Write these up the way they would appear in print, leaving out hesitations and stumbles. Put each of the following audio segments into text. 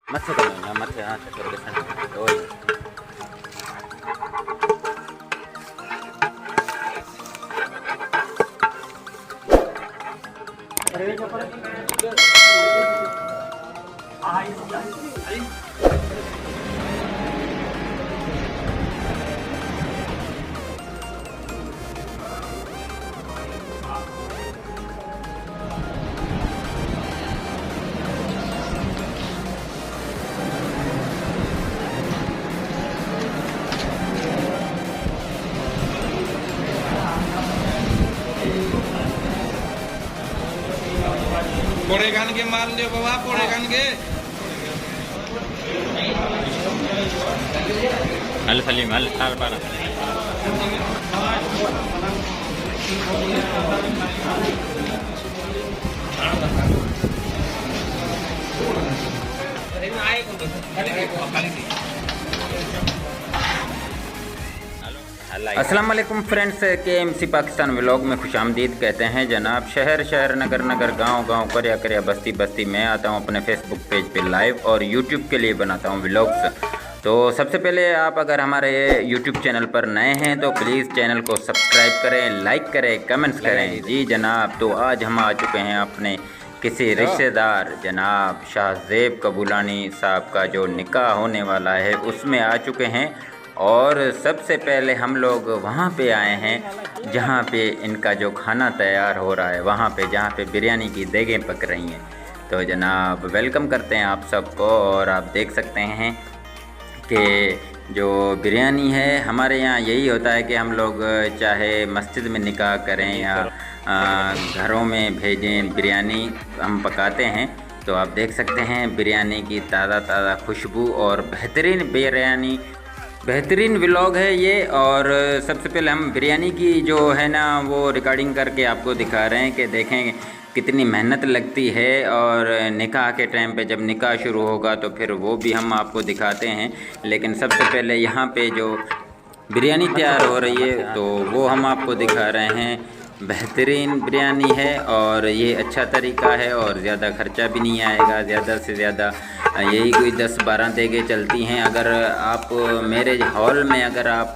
मत से करो ना, मत से हाथ से करो कैसा ओए। पोड़े खान के मार लियो बाबा, पोड़े खान के हल सलीम हल साल पारा अस्सलाम वालेकुम फ्रेंड्स, KMC पाकिस्तान व्लॉग में खुशामदीद कहते हैं जनाब। शहर शहर नगर नगर गांव गांव कर्या कर्या बस्ती बस्ती में आता हूं अपने फेसबुक पेज पे लाइव और यूट्यूब के लिए बनाता हूं व्लॉग्स। तो सबसे पहले आप अगर हमारे यूट्यूब चैनल पर नए हैं तो प्लीज़ चैनल को सब्सक्राइब करें, लाइक करें, कमेंट्स करें। जी जनाब, तो आज हम आ चुके हैं अपने किसी रिश्तेदार जनाब शाहज़ेब कबूलानी साहब का जो निकाह होने वाला है उसमें आ चुके हैं। और सबसे पहले हम लोग वहाँ पे आए हैं जहाँ पे इनका जो खाना तैयार हो रहा है, वहाँ पे जहाँ पे बिरयानी की देगें पक रही हैं। तो जनाब वेलकम करते हैं आप सबको। और आप देख सकते हैं कि जो बिरयानी है हमारे यहाँ यही होता है कि हम लोग चाहे मस्जिद में निकाह करें या घरों में भेजें, बिरयानी हम पकाते हैं। तो आप देख सकते हैं बिरयानी की ताज़ा ताज़ा खुशबू और बेहतरीन व्लॉग है ये। और सबसे पहले हम बिरयानी की जो है ना वो रिकॉर्डिंग करके आपको दिखा रहे हैं कि देखें कितनी मेहनत लगती है। और निकाह के टाइम पे जब निकाह शुरू होगा तो फिर वो भी हम आपको दिखाते हैं। लेकिन सबसे पहले यहाँ पे जो बिरयानी तैयार हो रही है तो वो हम आपको दिखा रहे हैं। बेहतरीन बिरयानी है और ये अच्छा तरीका है और ज़्यादा ख़र्चा भी नहीं आएगा। ज़्यादा से ज़्यादा यही कोई 10-12 देगे चलती हैं। अगर आप मैरिज हॉल में अगर आप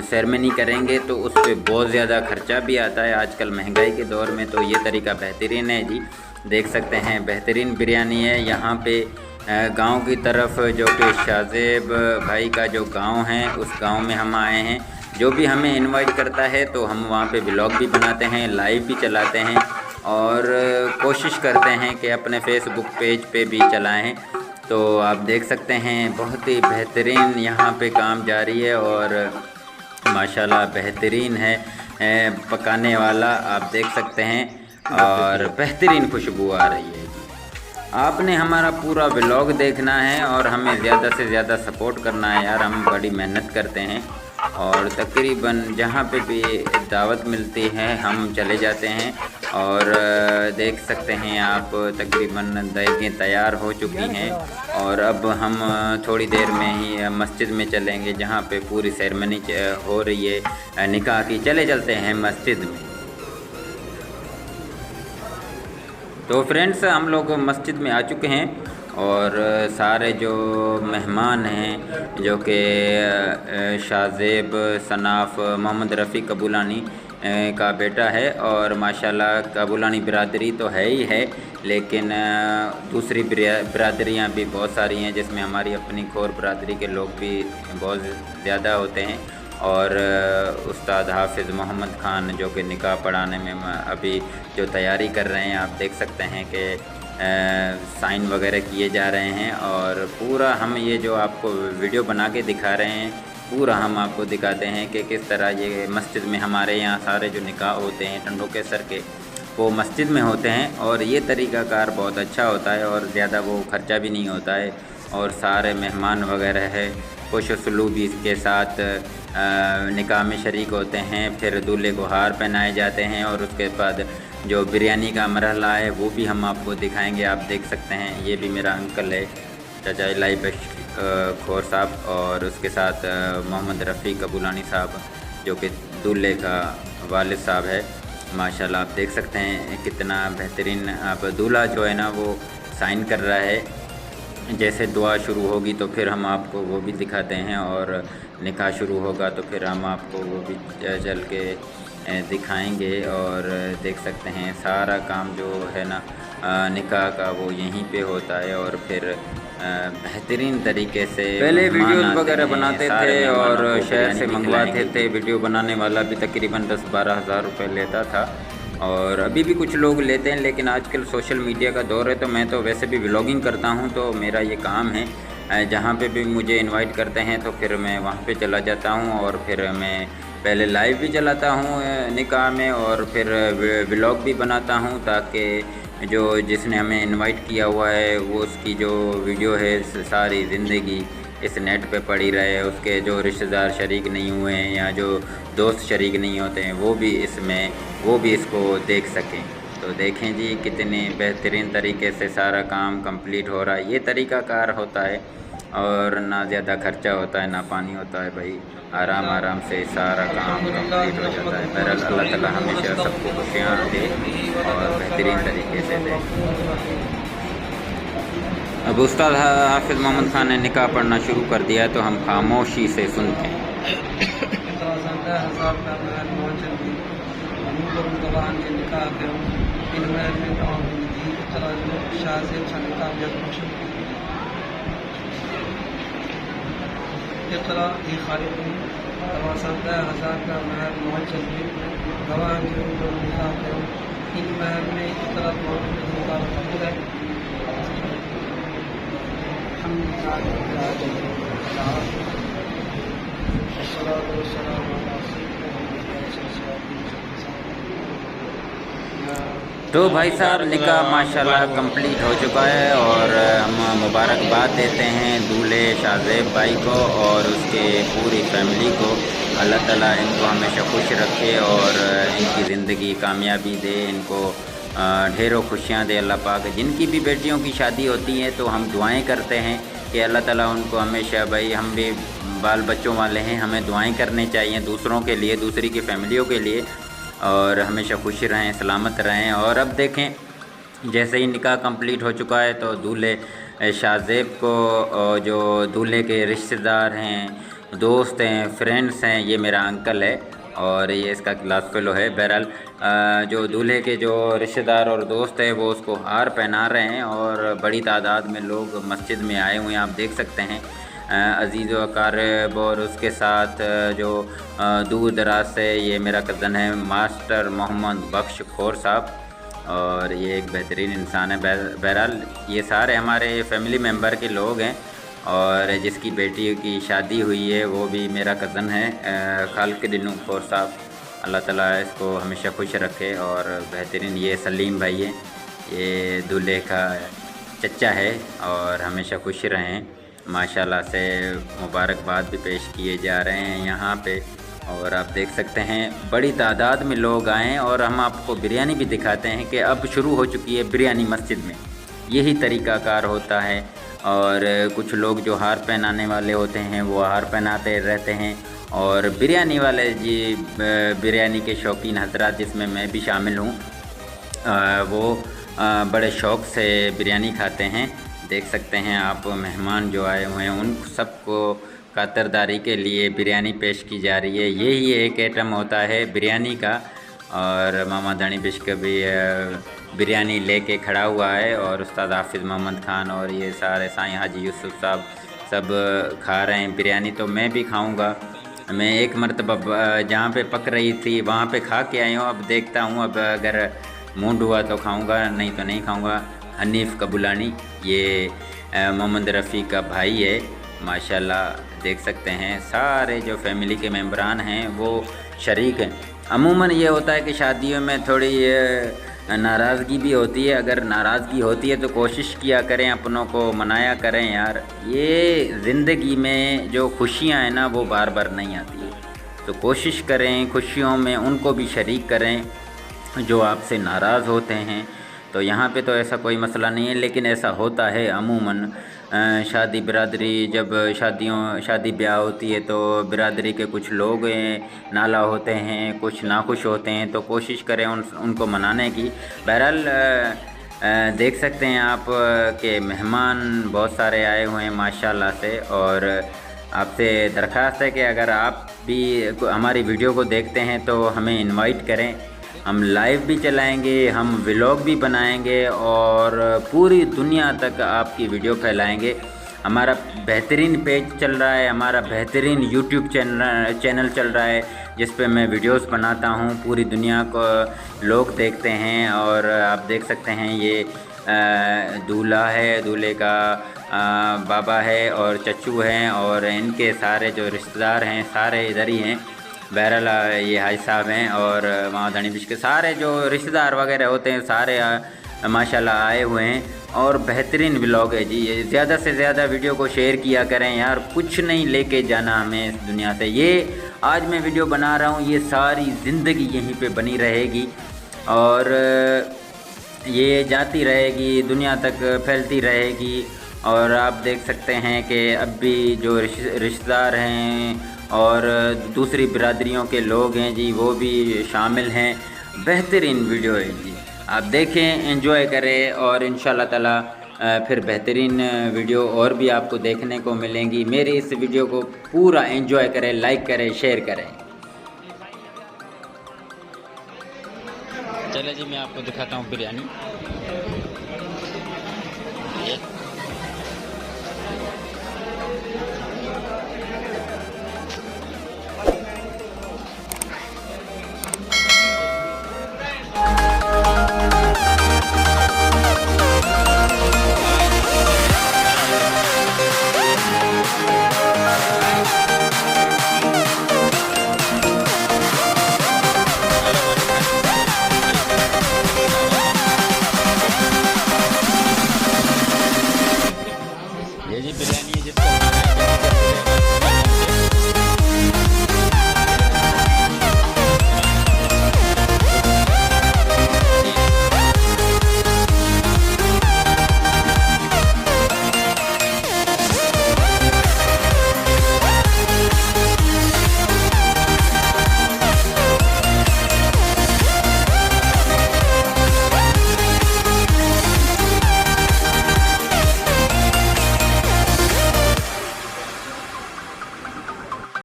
सेरेमनी करेंगे तो उस पर बहुत ज़्यादा ख़र्चा भी आता है आजकल महंगाई के दौर में। तो ये तरीका बेहतरीन है जी। देख सकते हैं बेहतरीन बिरयानी है। यहाँ पे गांव की तरफ जो कि शाहज़ेब भाई का जो गांव है उस गांव में हम आए हैं। जो भी हमें इनवाइट करता है तो हम वहाँ पे ब्लॉग भी बनाते हैं, लाइव भी चलाते हैं और कोशिश करते हैं कि अपने फेसबुक पेज पे भी चलाएं। तो आप देख सकते हैं बहुत ही बेहतरीन यहाँ पे काम जारी है और माशाल्लाह बेहतरीन है पकाने वाला, आप देख सकते हैं। और बेहतरीन खुशबू आ रही है। आपने हमारा पूरा व्लॉग देखना है और हमें ज़्यादा से ज़्यादा सपोर्ट करना है यार। हम बड़ी मेहनत करते हैं और तकरीबन जहाँ पे भी दावत मिलती है हम चले जाते हैं। और देख सकते हैं आप तकरीबन देगें तैयार हो चुकी हैं और अब हम थोड़ी देर में ही मस्जिद में चलेंगे जहाँ पे पूरी सेरेमनी हो रही है निकाह की। चले चलते हैं मस्जिद में। तो फ्रेंड्स हम लोग मस्जिद में आ चुके हैं और सारे जो मेहमान हैं जो कि शाहज़ेब सनाफ मोहम्मद रफ़ी कबूलानी का बेटा है। और माशाल्लाह कबूलानी बिरादरी तो है ही है, लेकिन दूसरी बिरादरियाँ भी बहुत सारी हैं जिसमें हमारी अपनी खोर बिरादरी के लोग भी बहुत ज़्यादा होते हैं। और उस्ताद हाफिज़ मोहम्मद ख़ान जो कि निकाह पढ़ाने में अभी जो तैयारी कर रहे हैं, आप देख सकते हैं कि साइन वगैरह किए जा रहे हैं। और पूरा हम ये जो आपको वीडियो बना के दिखा रहे हैं पूरा हम आपको दिखाते हैं कि किस तरह ये मस्जिद में हमारे यहाँ सारे जो निकाह होते हैं टंडों के सर के वो मस्जिद में होते हैं। और ये तरीक़ाकार बहुत अच्छा होता है और ज़्यादा वो ख़र्चा भी नहीं होता है। और सारे मेहमान वगैरह है खुश सलूबी के साथ निकाह में शरीक होते हैं। फिर दूल्हे को हार पहनाए जाते हैं और उसके बाद जो बिरयानी का मरहला है वो भी हम आपको दिखाएंगे। आप देख सकते हैं ये भी मेरा अंकल है चाचा इलाही खोर साहब और उसके साथ मोहम्मद रफ़ी कबूलानी साहब जो कि दूल्हे का वालिद साहब है। माशाल्लाह आप देख सकते हैं कितना बेहतरीन। अब दूल्हा जो है ना वो साइन कर रहा है जैसे दुआ शुरू होगी तो फिर हम आपको वो भी दिखाते हैं, और निकाह शुरू होगा तो फिर हम आपको वो भी चल के दिखाएंगे। और देख सकते हैं सारा काम जो है ना निकाह का वो यहीं पे होता है। और फिर बेहतरीन तरीके से पहले वीडियोस वगैरह बनाते थे और शहर से मंगवाते थे। वीडियो बनाने वाला भी तकरीबन 10-12 हज़ार रुपये लेता था, और अभी भी कुछ लोग लेते हैं, लेकिन आजकल सोशल मीडिया का दौर है तो मैं तो वैसे भी व्लॉगिंग करता हूं, तो मेरा ये काम है। जहां पे भी मुझे इनवाइट करते हैं तो फिर मैं वहां पे चला जाता हूं, और फिर मैं पहले लाइव भी चलाता हूं निकाह में, और फिर व्लॉग भी बनाता हूं, ताकि जो जिसने हमें इनवाइट किया हुआ है वो उसकी जो वीडियो है सारी ज़िंदगी इस नेट पे पड़ी रहे। उसके जो रिश्तेदार शरीक नहीं हुए हैं या जो दोस्त शरीक नहीं होते हैं वो भी इसको देख सकें। तो देखें जी कितने बेहतरीन तरीके से सारा काम कंप्लीट हो रहा है। ये तरीक़ाकार होता है, और ना ज़्यादा खर्चा होता है ना पानी होता है भाई, आराम आराम से सारा काम कंप्लीट हो जाता है। बहरहाल अल्लाह ताला हमेशा सबको खुशियाँ दे और बेहतरीन तरीके से दे। अब उस्ताद हाफिज़ मोहम्मद ख़ान ने निकाह पढ़ना शुरू कर दिया है, तो हम खामोशी से सुनते हैं। तो भाई साहब निकाह माशाल्लाह कंप्लीट हो चुका है, और हम मुबारकबाद देते हैं दूल्हे शाहज़ेब भाई को और उसके पूरी फैमिली को। अल्लाह ताला इनको हमेशा खुश रखे और इनकी ज़िंदगी कामयाबी दे, इनको ढेरों खुशियाँ दे अल्लाह पाक। जिनकी भी बेटियों की शादी होती है तो हम दुआएं करते हैं कि अल्लाह ताला उनको हमेशा, भाई हम भी बाल बच्चों वाले हैं, हमें दुआएं करनी चाहिए दूसरों के लिए, दूसरी की फैमिलियों के लिए, और हमेशा खुश रहें, सलामत रहें। और अब देखें जैसे ही निकाह कंप्लीट हो चुका है तो दूल्हे शाहज़ेब को जो दूल्हे के रिश्तेदार हैं, दोस्त हैं, फ्रेंड्स हैं, ये मेरा अंकल है और ये इसका क्लास फेलो है। बहरहाल जो दूल्हे के जो रिश्तेदार और दोस्त हैं वो उसको हार पहना रहे हैं, और बड़ी तादाद में लोग मस्जिद में आए हुए हैं, आप देख सकते हैं। अज़ीज़ व अक़ारिब और उसके साथ जो दूर दराज से, ये मेरा कज़न है मास्टर मोहम्मद बख्श खोर साहब, और ये एक बेहतरीन इंसान है। बहरहाल ये सारे हमारे फैमिली मेम्बर के लोग हैं, और जिसकी बेटी की शादी हुई है वो भी मेरा कज़न है खालिक दिनू खोर साहब। अल्लाह ताला इसको हमेशा खुश रखे और बेहतरीन। ये सलीम भाई है, ये दूल्हे का चचा है, और हमेशा खुश रहें। माशाल्लाह से मुबारकबाद भी पेश किए जा रहे हैं यहाँ पे, और आप देख सकते हैं बड़ी तादाद में लोग आए हैं। और हम आपको बिरयानी भी दिखाते हैं कि अब शुरू हो चुकी है बिरयानी मस्जिद में, यही तरीक़ाकार होता है। और कुछ लोग जो हार पहनाने वाले होते हैं वो हार पहनाते रहते हैं, और बिरयानी वाले जी बिरयानी के शौकीन हजरात, जिसमें मैं भी शामिल हूँ, वो बड़े शौक़ से बिरयानी खाते हैं। देख सकते हैं आप मेहमान जो आए हुए हैं उन सबको खातिरदारी के लिए बिरयानी पेश की जा रही है। यही एक आइटम होता है बिरयानी का, और मामा दानी बिश्क भी बिरयानी लेके खड़ा हुआ है, और उस्ताद हाफिज़ मोहम्मद ख़ान और ये सारे साईं हाजी यूसुफ साहब सब खा रहे हैं बिरयानी। तो मैं भी खाऊंगा। मैं एक मरतबा जहाँ पे पक रही थी वहाँ पे खा के आई हूँ, अब देखता हूँ, अब अगर मूड हुआ तो खाऊंगा, नहीं तो नहीं खाऊंगा। हनीफ़ कबुलानी, ये मोहम्मद रफ़ी का भाई है माशाल्लाह। देख सकते हैं सारे जो फैमिली के मेम्बरान हैं वो शरीक हैं। अमूमन ये होता है कि शादियों में थोड़ी नाराज़गी भी होती है। अगर नाराज़गी होती है तो कोशिश किया करें, अपनों को मनाया करें यार। ये ज़िंदगी में जो खुशियाँ हैं ना वो बार बार नहीं आती है, तो कोशिश करें खुशियों में उनको भी शरीक करें जो आपसे नाराज़ होते हैं। तो यहाँ पे तो ऐसा कोई मसला नहीं है, लेकिन ऐसा होता है अमूमन शादी बिरादरी, जब शादी ब्याह होती है तो बिरादरी के कुछ लोग नाला होते हैं, कुछ नाखुश होते हैं, तो कोशिश करें उनको मनाने की। बहरहाल देख सकते हैं आप कि मेहमान बहुत सारे आए हुए हैं माशाल्लाह से। और आपसे दरख्वास्त है कि अगर आप भी हमारी वीडियो को देखते हैं तो हमें इनवाइट करें। हम लाइव भी चलाएंगे, हम व्लॉग भी बनाएंगे और पूरी दुनिया तक आपकी वीडियो फैलाएंगे। हमारा बेहतरीन पेज चल रहा है, हमारा बेहतरीन यूट्यूब चैनल चल रहा है जिस पे मैं वीडियोस बनाता हूँ, पूरी दुनिया को लोग देखते हैं। और आप देख सकते हैं ये दूल्हा है, दूल्हे का बाबा है और चच्चू हैं और इनके सारे जो रिश्तेदार हैं सारे इधर ही हैं। बहरहाल ये हाजी साहब हैं और वहाँ धनी बिश के सारे जो रिश्तेदार वगैरह होते हैं सारे माशाल्लाह आए हुए हैं। और बेहतरीन व्लॉग है जी, ये ज़्यादा से ज़्यादा वीडियो को शेयर किया करें यार। कुछ नहीं लेके जाना हमें इस दुनिया से। ये आज मैं वीडियो बना रहा हूँ, ये सारी ज़िंदगी यहीं पे बनी रहेगी और ये जाती रहेगी, दुनिया तक फैलती रहेगी। और आप देख सकते हैं कि अब भी जो रिश्तेदार हैं और दूसरी बिरादरियों के लोग हैं जी वो भी शामिल हैं। बेहतरीन वीडियो है जी, आप देखें, एंजॉय करें और इंशाल्लाह ताला फिर बेहतरीन वीडियो और भी आपको देखने को मिलेंगी। मेरे इस वीडियो को पूरा एंजॉय करें, लाइक करें, शेयर करें। चले जी, मैं आपको दिखाता हूँ बिरयानी। ये जी बिरयानी है जिसका